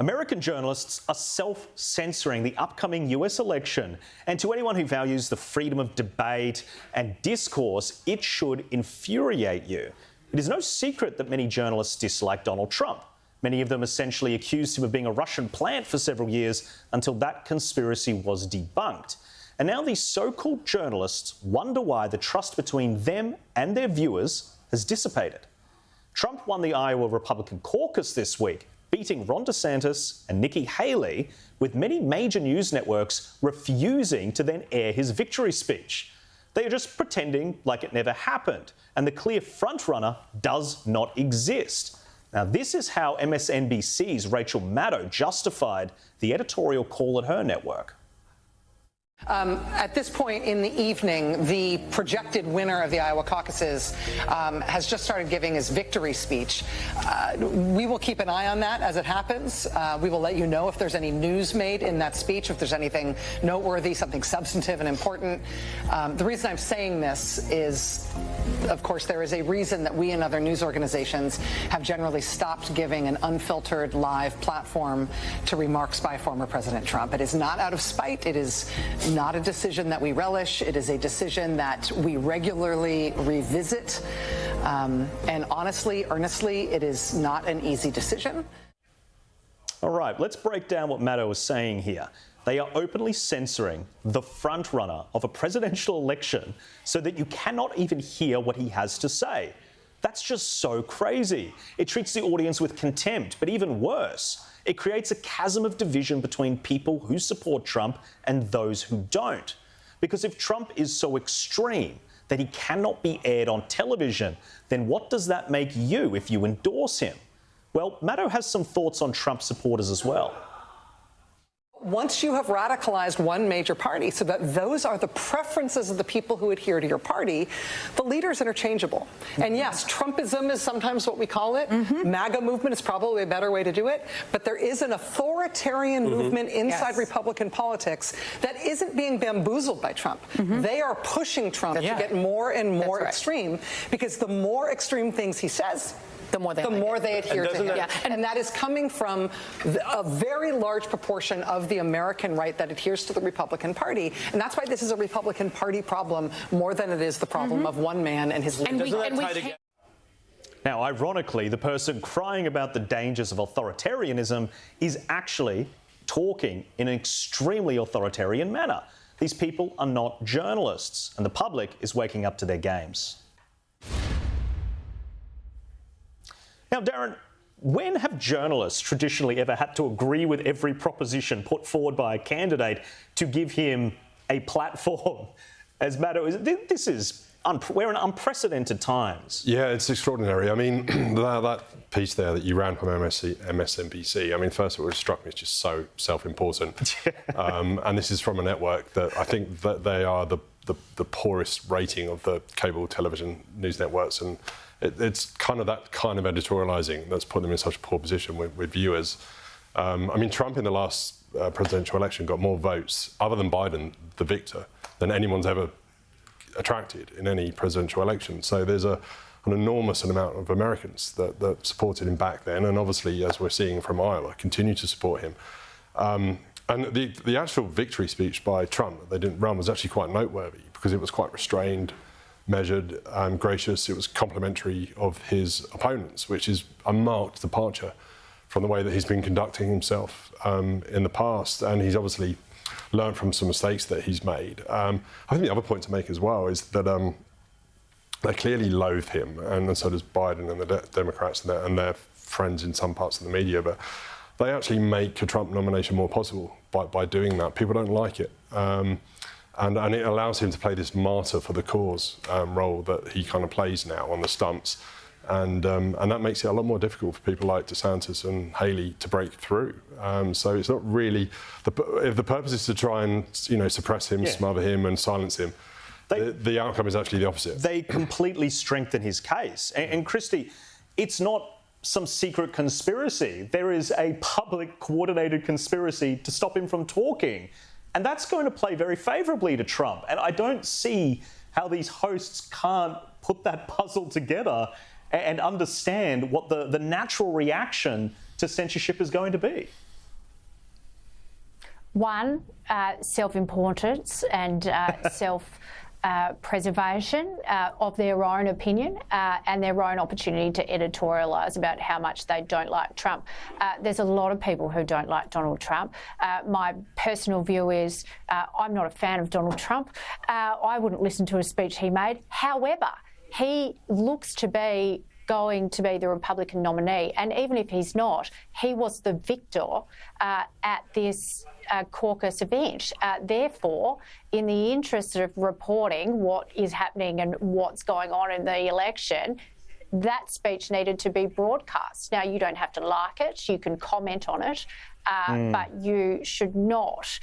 American journalists are self-censoring the upcoming US election. And to anyone who values the freedom of debate and discourse, it should infuriate you. It is no secret that many journalists dislike Donald Trump. Many of them essentially accused him of being a Russian plant for several years until that conspiracy was debunked. And now these so-called journalists wonder why the trust between them and their viewers has dissipated. Trump won the Iowa Republican caucus this week, beating Ron DeSantis and Nikki Haley, with many major news networks refusing to then air his victory speech. They are just pretending like it never happened, and the clear frontrunner does not exist. Now, this is how MSNBC's Rachel Maddow justified the editorial call at her network. At this point in the evening, the projected winner of the Iowa caucuses has just started giving his victory speech. We will keep an eye on that as it happens. We will let you know if there's any news made in that speech, if there's anything noteworthy, something substantive and important. The reason I'm saying this is, of course, there is a reason that we and other news organizations have generally stopped giving an unfiltered live platform to remarks by former President Trump. It is not out of spite. It is not a decision that we relish. It is a decision that we regularly revisit. And honestly, earnestly, it is not an easy decision. All right, let's break down what Maddow is saying here. They are openly censoring the frontrunner of a presidential election so that you cannot even hear what he has to say. That's just so crazy. It treats the audience with contempt, but even worse, it creates a chasm of division between people who support Trump and those who don't. Because if Trump is so extreme that he cannot be aired on television, then what does that make you if you endorse him? Well, Maddow has some thoughts on Trump supporters as well. Once you have radicalized one major party so that those are the preferences of the people who adhere to your party, the leader is interchangeable. And yes, Trumpism is sometimes what we call it. MAGA movement is probably a better way to do it. But there is an authoritarian movement inside Republican politics that isn't being bamboozled by Trump. They are pushing Trump to get more and more extreme, because the more extreme things he says, the more they adhere to him. And that is coming from a very large proportion of the American right that adheres to the Republican Party. And that's why this is a Republican Party problem more than it is the problem of one man and his leadership. Now, ironically, the person crying about the dangers of authoritarianism is actually talking in an extremely authoritarian manner. These people are not journalists, and the public is waking up to their games. Now, Darren, when have journalists traditionally ever had to agree with every proposition put forward by a candidate to give him a platform? As Maddow is, we're in unprecedented times. Yeah, it's extraordinary. I mean, that piece there that you ran from MSNBC, I mean, first of all, it struck me as just so self-important. And this is from a network that I think that they are the poorest rating of the cable television news networks, and it's kind of that kind of editorialising that's put them in such a poor position with viewers. I mean, Trump in the last presidential election got more votes, other than Biden, the victor, than anyone's ever attracted in any presidential election. So there's an enormous amount of Americans that supported him back then, and obviously, as we're seeing from Iowa, continue to support him. And the actual victory speech by Trump that they didn't run was actually quite noteworthy, because it was quite restrained, measured and gracious. It was complimentary of his opponents, which is a marked departure from the way that he's been conducting himself in the past. And he's obviously learned from some mistakes that he's made. I think the other point to make as well is that they clearly loathe him, and so does Biden and the Democrats and their friends in some parts of the media. But they actually make a Trump nomination more possible by doing that. People don't like it. And it allows him to play this martyr for the cause role that he kind of plays now on the stumps. And that makes it a lot more difficult for people like DeSantis and Haley to break through. So it's not really... if the purpose is to try and, suppress him, smother him and silence him, the outcome is actually the opposite. They completely strengthen his case. And Christy, it's not some secret conspiracy. There is a public coordinated conspiracy to stop him from talking. And that's going to play very favourably to Trump. And I don't see how these hosts can't put that puzzle together and understand what the natural reaction to to censorship is going to be? One, self-importance and self-preservation of their own opinion and their own opportunity to editorialise about how much they don't like Trump. There's a lot of people who don't like Donald Trump. My personal view is I'm not a fan of Donald Trump. I wouldn't listen to a speech he made. However, he looks to be going to be the Republican nominee, and even if he's not, he was the victor at this caucus event. Therefore, in the interest of reporting what is happening and what's going on in the election, that speech needed to be broadcast. Now, you don't have to like it, you can comment on it, but you should not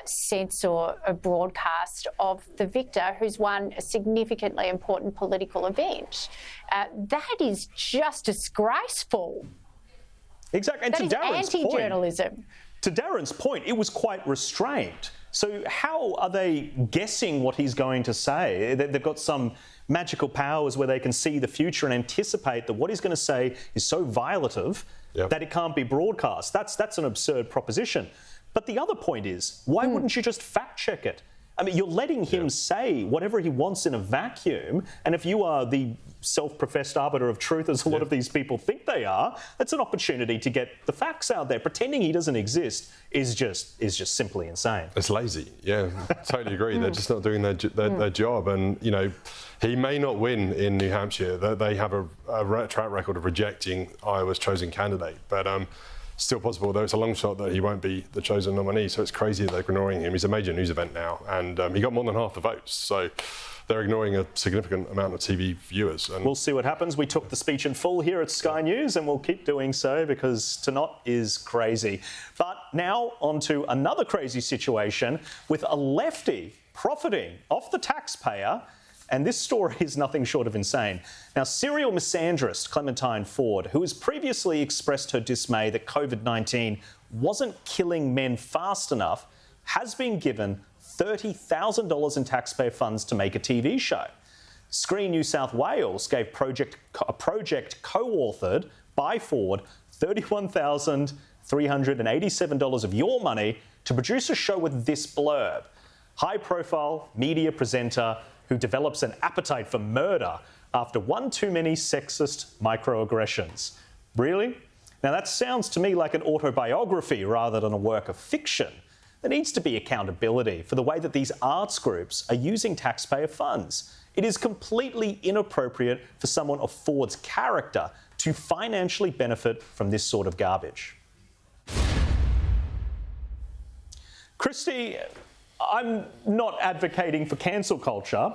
censor a broadcast of the victor who's won a significantly important political event. That is just disgraceful. Exactly. And that is anti-journalism. To Darren's point, it was quite restrained. So how are they guessing what he's going to say? They've got some magical powers where they can see the future and anticipate that what he's going to say is so violative that it can't be broadcast. That's an absurd proposition. But the other point is, why wouldn't you just fact check it? I mean, you're letting him say whatever he wants in a vacuum, and if you are the self-professed arbiter of truth, as a lot of these people think they are, that's an opportunity to get the facts out there. Pretending he doesn't exist is just simply insane. It's lazy. Yeah, totally agree. They're just not doing their job, and you know, he may not win in New Hampshire. They have a track record of rejecting Iowa's chosen candidate, but still possible, though it's a long shot that he won't be the chosen nominee. So it's crazy that they're ignoring him. He's a major news event now, and he got more than half the votes. So they're ignoring a significant amount of TV viewers. And we'll see what happens. We took the speech in full here at Sky News, and we'll keep doing so because to not is crazy. But now on to another crazy situation with a lefty profiting off the taxpayer. And this story is nothing short of insane. Now, serial misandrist Clementine Ford, who has previously expressed her dismay that COVID-19 wasn't killing men fast enough, has been given $30,000 in taxpayer funds to make a TV show. Screen New South Wales gave a project co-authored by Ford $31,387 of your money to produce a show with this blurb. High-profile media presenter who develops an appetite for murder after one too many sexist microaggressions. Really? Now that sounds to me like an autobiography rather than a work of fiction. There needs to be accountability for the way that these arts groups are using taxpayer funds. It is completely inappropriate for someone of Ford's character to financially benefit from this sort of garbage. Christy, I'm not advocating for cancel culture.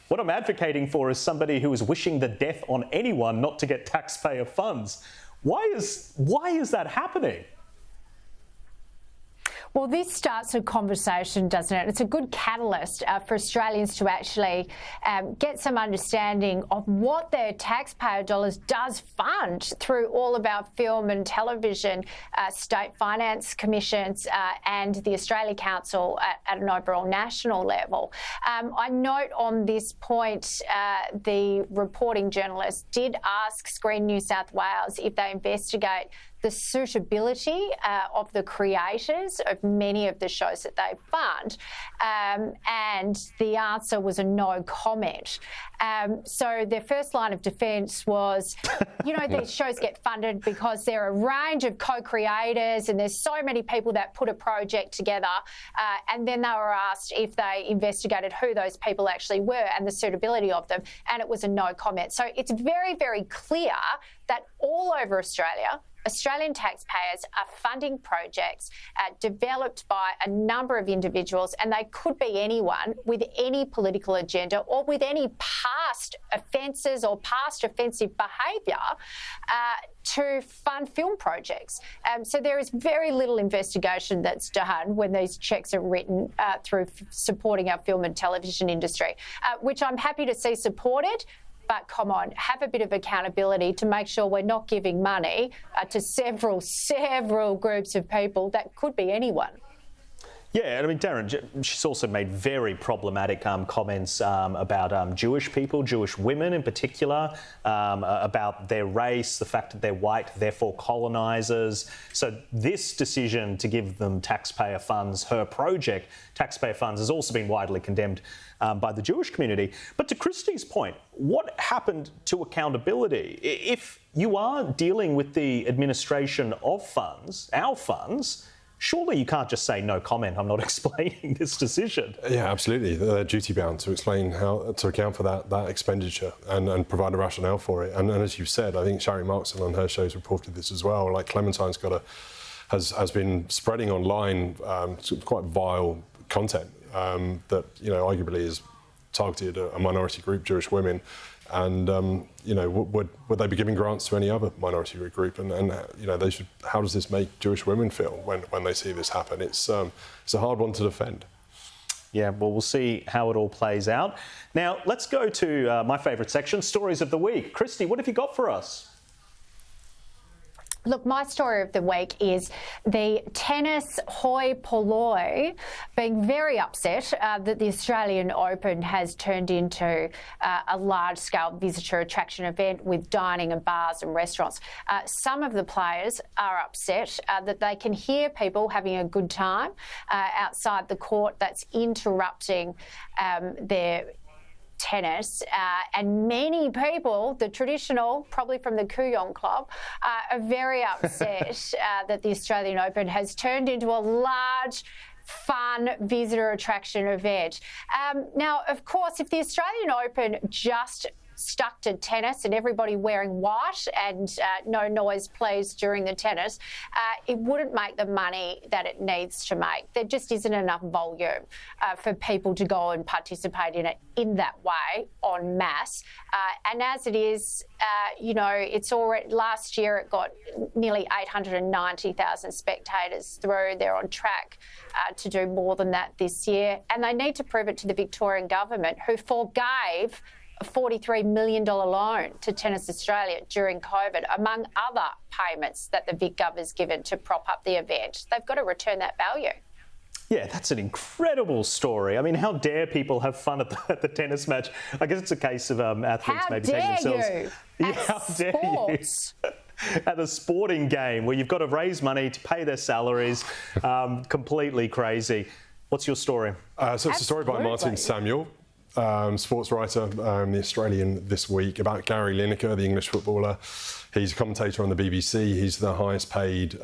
What I'm advocating for is somebody who is wishing the death on anyone not to get taxpayer funds. Why is that happening? Well, this starts a conversation, doesn't it? It's a good catalyst for Australians to actually get some understanding of what their taxpayer dollars does fund through all of our film and television state finance commissions and the Australia Council at an overall national level. I note on this point, the reporting journalist did ask Screen New South Wales if they investigate the suitability of the creators of many of the shows that they fund. And the answer was a no comment. So their first line of defence was, you know, these shows get funded because there are a range of co-creators and there's so many people that put a project together. And then they were asked if they investigated who those people actually were and the suitability of them, and it was a no comment. So it's very, very clear that all over Australia, Australian taxpayers are funding projects developed by a number of individuals, and they could be anyone with any political agenda or with any past offences or past offensive behaviour to fund film projects. So there is very little investigation that's done when these cheques are written through supporting our film and television industry, which I'm happy to see supported. But come on, have a bit of accountability to make sure we're not giving money to several groups of people. That could be anyone. Yeah, I mean, Darren, she's also made very problematic comments about Jewish people, Jewish women in particular, about their race, the fact that they're white, therefore colonisers. So this decision to give them taxpayer funds, her project, taxpayer funds, has also been widely condemned by the Jewish community. But to Christie's point, what happened to accountability? If you are dealing with the administration of funds, our funds, surely you can't just say no comment, I'm not explaining this decision. Yeah, absolutely. They're duty bound to explain how to account for that expenditure and provide a rationale for it. And as you've said, I think Shari Markson on her show's reported this as well. Like Clementine's has been spreading online quite vile content that arguably is targeted at a minority group, Jewish women. And would they be giving grants to any other minority group? And they should. How does this make Jewish women feel when they see this happen? It's a hard one to defend. Yeah, well, we'll see how it all plays out. Now, let's go to my favourite section, Stories of the Week. Christy, what have you got for us? Look, my story of the week is the tennis hoi polloi being very upset that the Australian Open has turned into a large-scale visitor attraction event with dining and bars and restaurants. Some of the players are upset that they can hear people having a good time outside the court that's interrupting their tennis, and many people, the traditional, probably from the Kooyong Club, are very upset that the Australian Open has turned into a large, fun visitor attraction event. Now, of course, if the Australian Open just stuck to tennis and everybody wearing white and no noise please during the tennis, it wouldn't make the money that it needs to make. There just isn't enough volume for people to go and participate in it in that way en masse. And as it is, it's already, last year it got nearly 890,000 spectators through. They're on track to do more than that this year. And they need to prove it to the Victorian government, who forgave a $43 million loan to Tennis Australia during COVID, among other payments that the Vic Gov has given to prop up the event. They've got to return that value. Yeah, that's an incredible story. I mean, how dare people have fun at the tennis match? I guess it's a case of athletes maybe taking themselves... How dare you? At a sporting game where you've got to raise money to pay their salaries. Completely crazy. What's your story? So it's a story by Martin Samuel, sports writer, The Australian this week, about Gary Lineker, the English footballer. He's a commentator on the BBC. He's the highest paid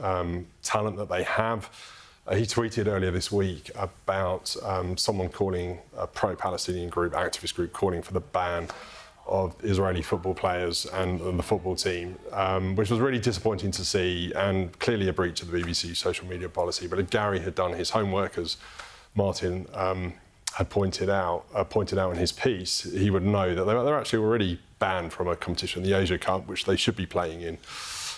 talent that they have. He tweeted earlier this week about someone calling a pro-Palestinian group, activist group, calling for the ban of Israeli football players and the football team, which was really disappointing to see and clearly a breach of the BBC social media policy. But if Gary had done his homework, as Martin had pointed out in his piece, he would know that they're actually already banned from a competition, the Asia Cup, which they should be playing in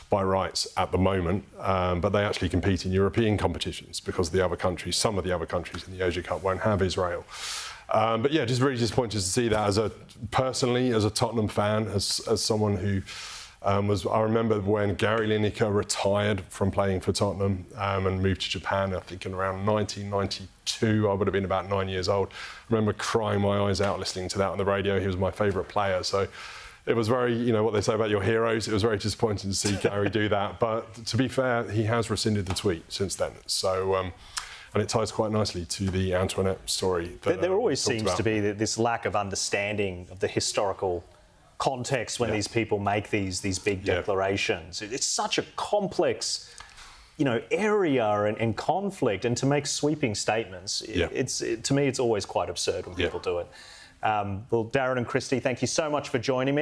by rights at the moment, but they actually compete in European competitions because some of the other countries in the Asia Cup won't have Israel. But yeah, just really disappointed to see that as a Tottenham fan, as someone who I remember when Gary Lineker retired from playing for Tottenham and moved to Japan, I think in around 1992, I would have been about 9 years old. I remember crying my eyes out listening to that on the radio. He was my favourite player. So it was very, what they say about your heroes, it was very disappointing to see Gary do that. But to be fair, he has rescinded the tweet since then. So, and it ties quite nicely to the Antoinette story. There always seems to be this lack of understanding of the historical context when these people make these big declarations. It's such a complex, area and conflict, and to make sweeping statements, to me, it's always quite absurd when people do it. Well, Darren and Christy, thank you so much for joining me.